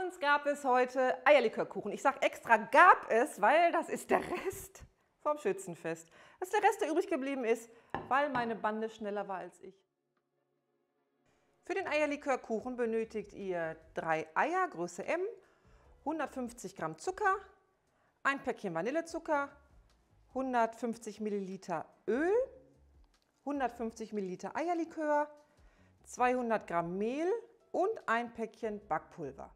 uns gab es heute Eierlikörkuchen. Ich sage extra gab es, weil das ist der Rest vom Schützenfest. Das ist der Rest, der übrig geblieben ist, weil meine Bande schneller war als ich. Für den Eierlikörkuchen benötigt ihr 3 Eier, Größe M, 150 Gramm Zucker, ein Päckchen Vanillezucker, 150 Milliliter Öl, 150 Milliliter Eierlikör, 200 Gramm Mehl und ein Päckchen Backpulver.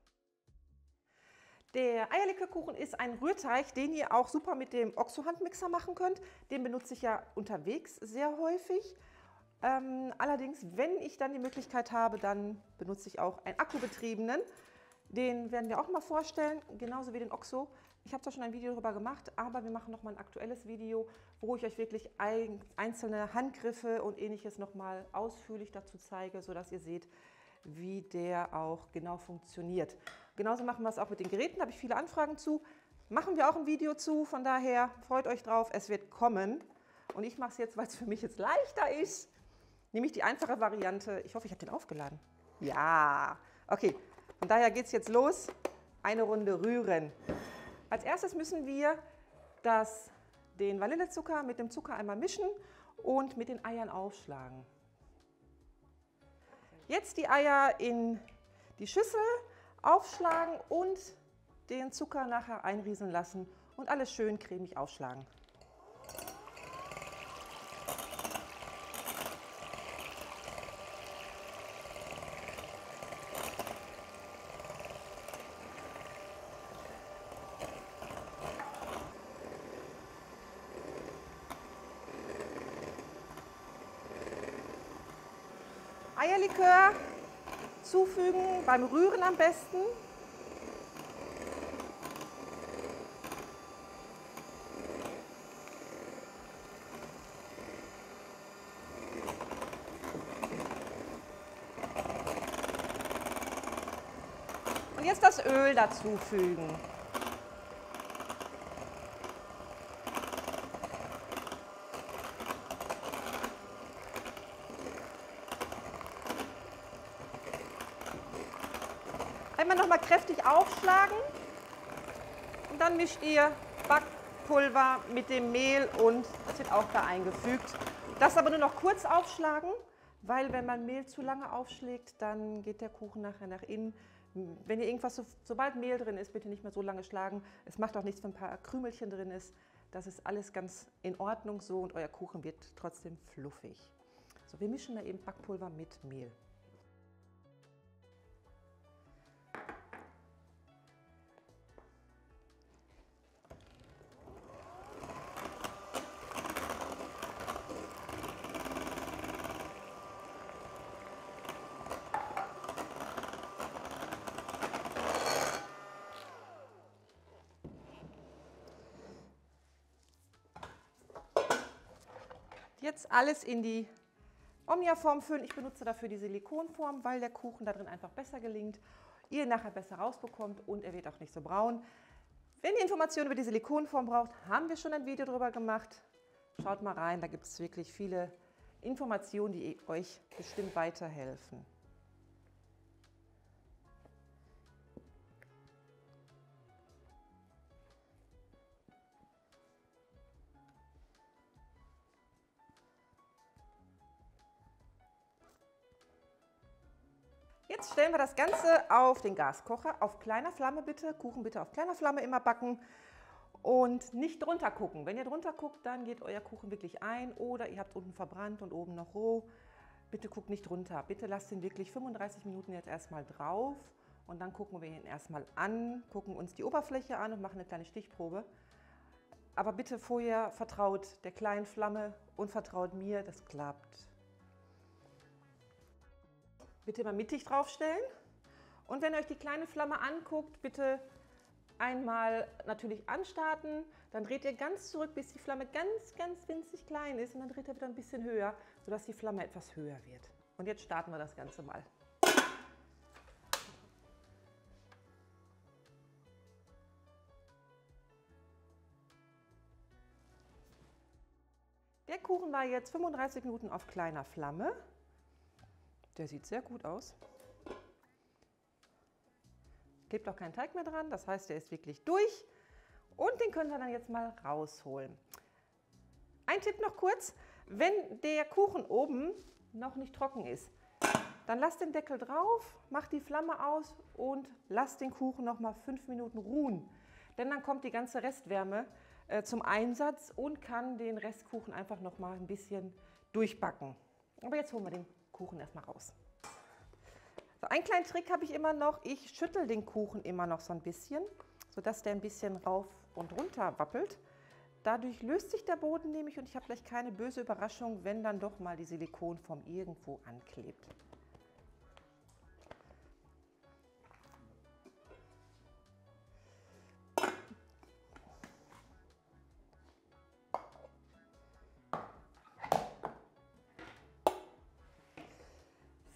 Der Eierlikörkuchen ist ein Rührteig, den ihr auch super mit dem OXO-Handmixer machen könnt. Den benutze ich ja unterwegs sehr häufig. Allerdings, wenn ich dann die Möglichkeit habe, dann benutze ich auch einen akkubetriebenen. Den werden wir auch mal vorstellen, genauso wie den OXO. Ich habe zwar schon ein Video darüber gemacht, aber wir machen noch mal ein aktuelles Video, wo ich euch wirklich einzelne Handgriffe und ähnliches noch mal ausführlich dazu zeige, sodass ihr seht, wie der auch genau funktioniert. Genauso machen wir es auch mit den Geräten, da habe ich viele Anfragen zu. Machen wir auch ein Video zu, von daher freut euch drauf, es wird kommen. Und ich mache es jetzt, weil es für mich jetzt leichter ist, nämlich die einfache Variante. Ich hoffe, ich habe den aufgeladen. Ja, okay. Von daher geht es jetzt los. Eine Runde rühren. Als erstes müssen wir den Vanillezucker mit dem Zucker einmal mischen und mit den Eiern aufschlagen. Jetzt die Eier in die Schüssel aufschlagen und den Zucker nachher einrieseln lassen und alles schön cremig aufschlagen. Eierlikör zufügen, beim Rühren am besten. Und jetzt das Öl dazufügen. Einmal noch mal kräftig aufschlagen und dann mischt ihr Backpulver mit dem Mehl und das wird auch da eingefügt. Das aber nur noch kurz aufschlagen, weil wenn man Mehl zu lange aufschlägt, dann geht der Kuchen nachher nach innen. Wenn ihr irgendwas, sobald Mehl drin ist, bitte nicht mehr so lange schlagen. Es macht auch nichts, wenn ein paar Krümelchen drin ist. Das ist alles ganz in Ordnung so und euer Kuchen wird trotzdem fluffig. So, wir mischen da eben Backpulver mit Mehl. Jetzt alles in die Omnia-Form füllen. Ich benutze dafür die Silikonform, weil der Kuchen da drin einfach besser gelingt, ihr ihn nachher besser rausbekommt und er wird auch nicht so braun. Wenn ihr Informationen über die Silikonform braucht, haben wir schon ein Video darüber gemacht. Schaut mal rein, da gibt es wirklich viele Informationen, die euch bestimmt weiterhelfen. Jetzt stellen wir das Ganze auf den Gaskocher, auf kleiner Flamme bitte, Kuchen bitte auf kleiner Flamme immer backen und nicht drunter gucken. Wenn ihr drunter guckt, dann geht euer Kuchen wirklich ein oder ihr habt unten verbrannt und oben noch roh. Bitte guckt nicht drunter, bitte lasst ihn wirklich 35 Minuten jetzt erstmal drauf und dann gucken wir ihn erstmal an, gucken uns die Oberfläche an und machen eine kleine Stichprobe. Aber bitte vorher vertraut der kleinen Flamme und vertraut mir, das klappt. Bitte mal mittig draufstellen und wenn ihr euch die kleine Flamme anguckt, bitte einmal natürlich anstarten, dann dreht ihr ganz zurück, bis die Flamme ganz winzig klein ist und dann dreht ihr wieder ein bisschen höher, sodass die Flamme etwas höher wird. Und jetzt starten wir das Ganze mal. Der Kuchen war jetzt 35 Minuten auf kleiner Flamme. Der sieht sehr gut aus. Klebt auch kein Teig mehr dran, das heißt, der ist wirklich durch. Und den können wir dann jetzt mal rausholen. Ein Tipp noch kurz, wenn der Kuchen oben noch nicht trocken ist, dann lasst den Deckel drauf, macht die Flamme aus und lasst den Kuchen noch mal 5 Minuten ruhen. Denn dann kommt die ganze Restwärme zum Einsatz und kann den Restkuchen einfach noch mal ein bisschen durchbacken. Aber jetzt holen wir den Kuchen erstmal raus. So, einen kleinen Trick habe ich immer noch, ich schüttel den Kuchen immer noch so ein bisschen, sodass der ein bisschen rauf und runter wappelt. Dadurch löst sich der Boden nämlich und ich habe gleich keine böse Überraschung, wenn dann doch mal die Silikonform irgendwo anklebt.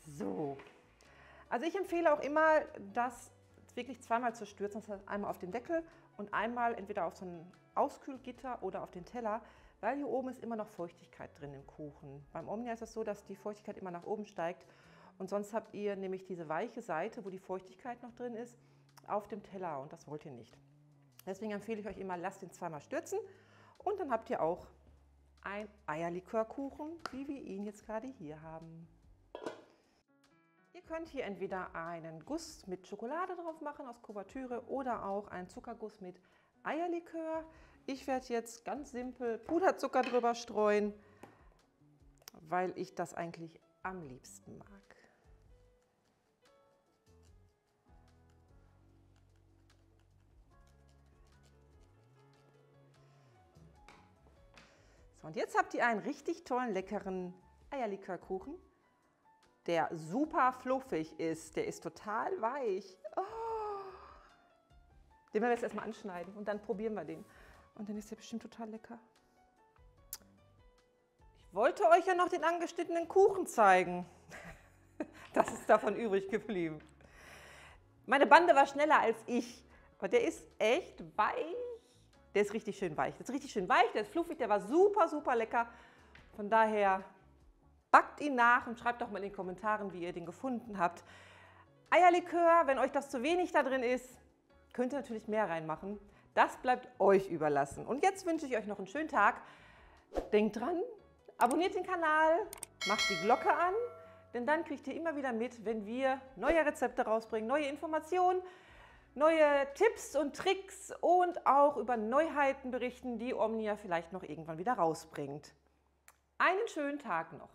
So, also ich empfehle auch immer, das wirklich zweimal zu stürzen, das heißt einmal auf den Deckel und einmal entweder auf so ein Auskühlgitter oder auf den Teller, weil hier oben ist immer noch Feuchtigkeit drin im Kuchen. Beim Omnia ist es so, dass die Feuchtigkeit immer nach oben steigt und sonst habt ihr nämlich diese weiche Seite, wo die Feuchtigkeit noch drin ist, auf dem Teller und das wollt ihr nicht. Deswegen empfehle ich euch immer, lasst den zweimal stürzen und dann habt ihr auch ein Eierlikörkuchen, wie wir ihn jetzt gerade hier haben. Ihr könnt hier entweder einen Guss mit Schokolade drauf machen aus Kuvertüre oder auch einen Zuckerguss mit Eierlikör. Ich werde jetzt ganz simpel Puderzucker drüber streuen, weil ich das eigentlich am liebsten mag. So, und jetzt habt ihr einen richtig tollen, leckeren Eierlikörkuchen, der super fluffig ist. Der ist total weich. Oh. Den werden wir jetzt erstmal anschneiden und dann probieren wir den. Und dann ist der bestimmt total lecker. Ich wollte euch ja noch den angeschnittenen Kuchen zeigen. Das ist davon übrig geblieben. Meine Bande war schneller als ich. Aber der ist echt weich. Der ist richtig schön weich. Der ist richtig schön weich, der ist fluffig, der war super, super lecker. Von daher backt ihn nach und schreibt doch mal in den Kommentaren, wie ihr den gefunden habt. Eierlikör, wenn euch das zu wenig da drin ist, könnt ihr natürlich mehr reinmachen. Das bleibt euch überlassen. Und jetzt wünsche ich euch noch einen schönen Tag. Denkt dran, abonniert den Kanal, macht die Glocke an, denn dann kriegt ihr immer wieder mit, wenn wir neue Rezepte rausbringen, neue Informationen, neue Tipps und Tricks und auch über Neuheiten berichten, die Omnia vielleicht noch irgendwann wieder rausbringt. Einen schönen Tag noch.